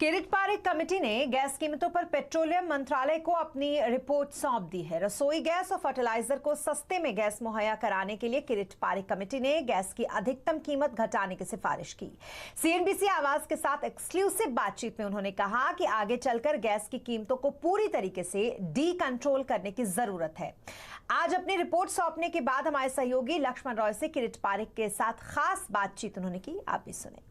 किरीट Parekh committee ने gas कीमतों पर पेट्रोलियम मंत्रालय को अपनी रिपोर्ट सौंप दी है। रसोई गैस और फर्टिलाइजर को सस्ते में गैस मुहैया कराने के लिए किरीट पारेख कमेटी ने गैस की अधिकतम कीमत घटाने की सिफारिश की। सीएनबीसी आवाज के साथ एक्सक्लूसिव बातचीत में उन्होंने कहा कि आगे चलकर गैस की कीमतों को पूरी तरीके से डी कंट्रोल करने की जरूरत है। आज अपनी रिपोर्ट सौंपने के बाद हमारे सहयोगी लक्ष्मण रॉय से किरीट पारेख के साथ खास बातचीत उन्होंने की, आप भी सुने।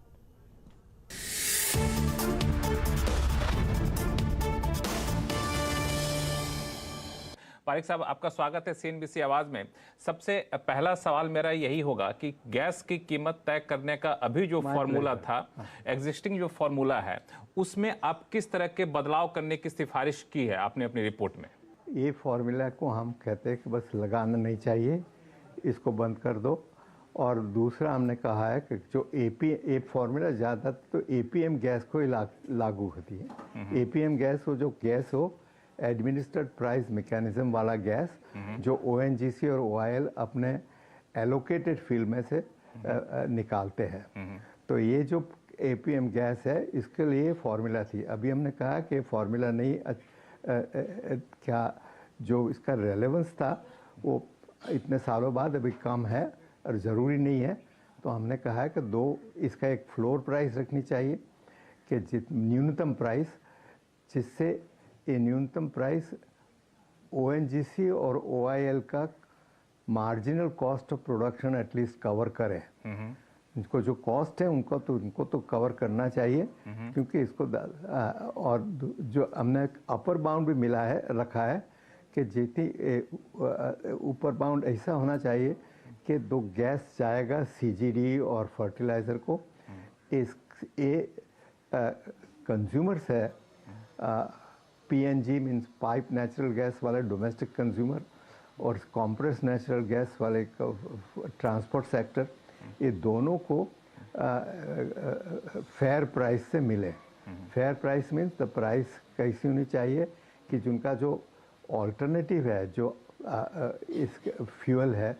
पारेख साहब, आपका स्वागत है सीएनबीसी आवाज में। सबसे पहला सवाल मेरा यही होगा कि गैस की कीमत तय करने का अभी जो फॉर्मूला था, एग्जिस्टिंग जो फॉर्मूला है, उसमें आप किस तरह के बदलाव करने की सिफारिश की है आपने अपनी रिपोर्ट में? ये फॉर्मूला को हम कहते हैं कि बस लगाना नहीं चाहिए, इसको बंद कर दो। और दूसरा हमने कहा है कि जो ए फॉर्मूला ज़्यादा तो एपीएम गैस को ही लागू होती है। एपीएम गैस हो, जो गैस हो एडमिनिस्ट्रेड प्राइस मैकेनिज्म वाला गैस, जो ओएनजीसी और ओआईएल अपने एलोकेटेड फील्ड में से निकालते हैं। तो ये जो एपीएम गैस है, इसके लिए फॉर्मूला थी। अभी हमने कहा कि फॉर्मूला नहीं, क्या जो इसका रेलेवेंस था वो इतने सालों बाद अभी कम है और ज़रूरी नहीं है। तो हमने कहा है कि इसका एक फ्लोर प्राइस रखनी चाहिए कि न्यूनतम प्राइस, जिससे ये न्यूनतम प्राइस ओएनजीसी और ओआईएल का marginal cost of production at least cover करे। इनको जो कॉस्ट है उनको तो कवर करना चाहिए, क्योंकि इसको और जो हमने अपर बाउंड भी रखा है कि जितनी ऊपर बाउंड ऐसा होना चाहिए कि दो गैस जाएगा सीजीडी और फर्टिलाइज़र को, कंज्यूमर्स है PNG means pipe natural gas वाले डोमेस्टिक कंज्यूमर और कॉम्प्रेस नेचुरल गैस वाले ट्रांसपोर्ट सेक्टर, ये दोनों को फेयर प्राइस से मिले। Fair price means the price कैसी होनी चाहिए कि जिनका जो ऑल्टरनेटिव है, जो इस फ्यूल है,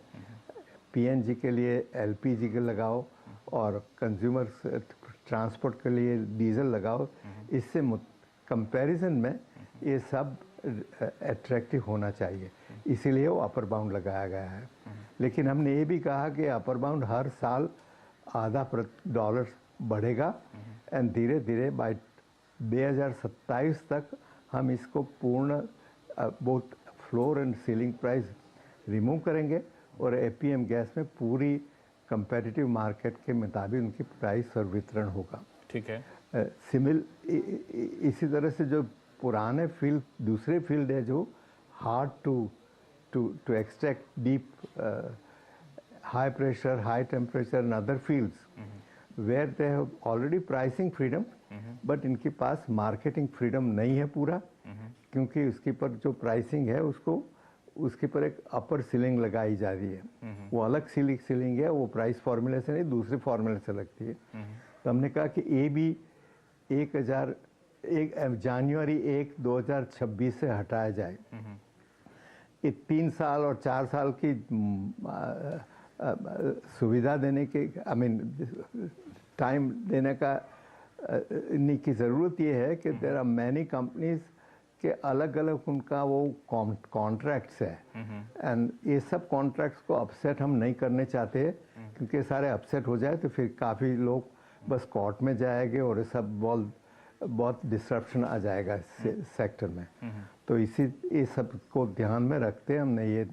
पीएनजी के लिए एलपीजी के लगाओ और कंज्यूमर ट्रांसपोर्ट के लिए डीजल लगाओ, इससे कंपैरिजन में ये सब अट्रैक्टिव होना चाहिए, इसीलिए वो अपर बाउंड लगाया गया है। लेकिन हमने ये भी कहा कि अपर बाउंड हर साल $0.5 बढ़ेगा एंड धीरे धीरे बाय 2027 तक हम इसको पूर्ण both floor and ceiling price remove करेंगे और एपीएम गैस में पूरी कंपेटिटिव मार्केट के मुताबिक उनकी प्राइस और वितरण होगा। ठीक है। इसी तरह से जो पुराने फील्ड, दूसरे फील्ड है जो hard to extract deep high pressure, high temperature and other fields where they have already pricing freedom, but इनके पास मार्केटिंग फ्रीडम नहीं है पूरा, क्योंकि उसके पर जो प्राइसिंग है उसके पर एक अपर सीलिंग लगाई जा रही है। वो अलग सीलिंग है, वो प्राइस फार्मूले से नहीं, दूसरे फार्मूले से लगती है। तो हमने कहा कि ये भी जनवरी 1, 2026 से हटाया जाए। ये 3 साल और 4 साल की सुविधा देने के, टाइम देने का की ज़रूरत ये है कि देयर आर मैनी कंपनीज के अलग अलग उनका वो कॉन्ट्रैक्ट्स है, एंड ये सब कॉन्ट्रैक्ट्स को अपसेट हम नहीं करने चाहते, क्योंकि सारे अपसेट हो जाए तो फिर काफ़ी लोग बस कोर्ट में जाएंगे और ये सब बहुत डिस्ट्रप्शन आ जाएगा सेक्टर में। तो ये सब को ध्यान में रखते हमने ये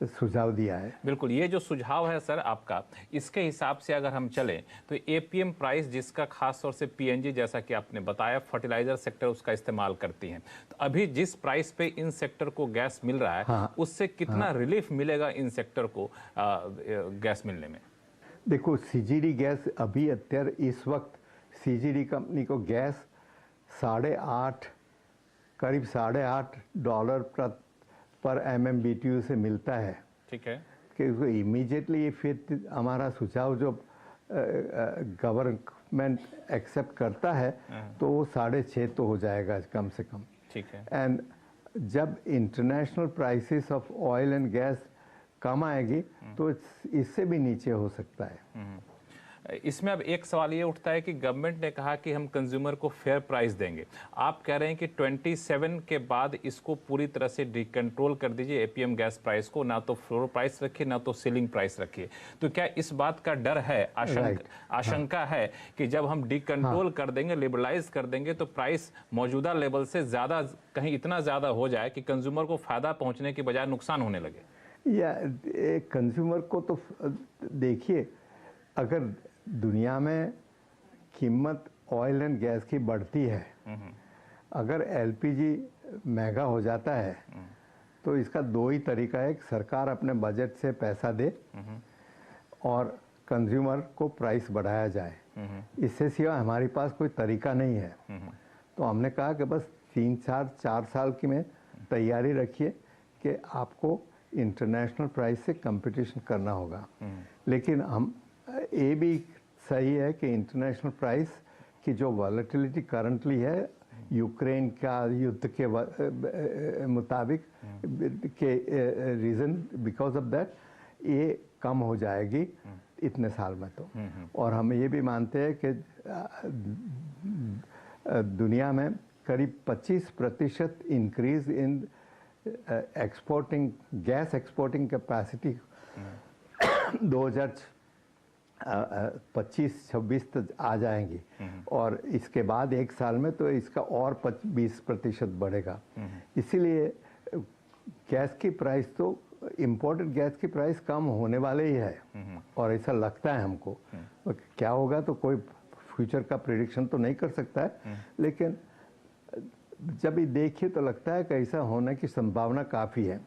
सुझाव दिया है। बिल्कुल, ये जो सुझाव है सर आपका, इसके हिसाब से अगर हम चलें तो एपीएम प्राइस, जिसका खास तौर से पीएनजी, जैसा कि आपने बताया, फर्टिलाइजर सेक्टर उसका इस्तेमाल करती हैं, तो अभी जिस प्राइस पे इन सेक्टर को गैस मिल रहा है, हाँ, उससे कितना रिलीफ मिलेगा इन सेक्टर को गैस मिलने में? देखो, सीजीडी गैस अभी इस वक्त सीजीडी कंपनी को गैस करीब $8.5 पर MMBTU से मिलता है। ठीक है। कि उसको इमीडिएटली फिर हमारा सुझाव जो गवर्नमेंट एक्सेप्ट करता है तो वो 6.5 तो हो जाएगा कम से कम। ठीक है। एंड जब international prices of oil and gas कम आएगी तो इससे भी नीचे हो सकता है। इसमें अब एक सवाल ये उठता है कि गवर्नमेंट ने कहा कि हम कंज्यूमर को फेयर प्राइस देंगे। आप कह रहे हैं कि 27 के बाद इसको पूरी तरह से डिकंट्रोल कर दीजिए, एपीएम गैस प्राइस को, ना तो फ्लोर प्राइस रखिए ना तो सीलिंग प्राइस रखिए। तो क्या इस बात का डर है, आशंका है कि जब हम डिकंट्रोल कर देंगे, लिबरलाइज कर देंगे, तो प्राइस मौजूदा लेवल से ज्यादा, कहीं इतना ज्यादा हो जाए कि कंज्यूमर को फायदा पहुंचने के बजाय नुकसान होने लगे? या कंज्यूमर को तो देखिए, अगर दुनिया में कीमत ऑयल एंड गैस की बढ़ती है, अगर एलपीजी महंगा हो जाता है तो इसका दो ही तरीका है कि सरकार अपने बजट से पैसा दे और कंज्यूमर को प्राइस बढ़ाया जाए। इससे सिवा हमारे पास कोई तरीका नहीं है। तो हमने कहा कि बस 4 साल की में तैयारी रखिए कि आपको इंटरनेशनल प्राइस से कंपटीशन करना होगा। लेकिन हम ये भी सही है कि इंटरनेशनल प्राइस की जो वॉलेटिलिटी करंटली है यूक्रेन का युद्ध के मुताबिक के रीज़न, बिकॉज ऑफ दैट ये कम हो जाएगी इतने साल में। तो और हम ये भी मानते हैं कि दुनिया में करीब 25% increase in gas exporting capacity 2025-26 तक आ जाएंगी, और इसके बाद एक साल में तो इसका और 20% बढ़ेगा। इसीलिए गैस की प्राइस तो, इम्पोर्टेड गैस की प्राइस कम होने वाले ही है, और ऐसा लगता है हमको। क्या होगा तो कोई फ्यूचर का प्रेडिक्शन तो नहीं कर सकता है, लेकिन जब ये देखिए तो लगता है कि ऐसा होने की संभावना काफ़ी है।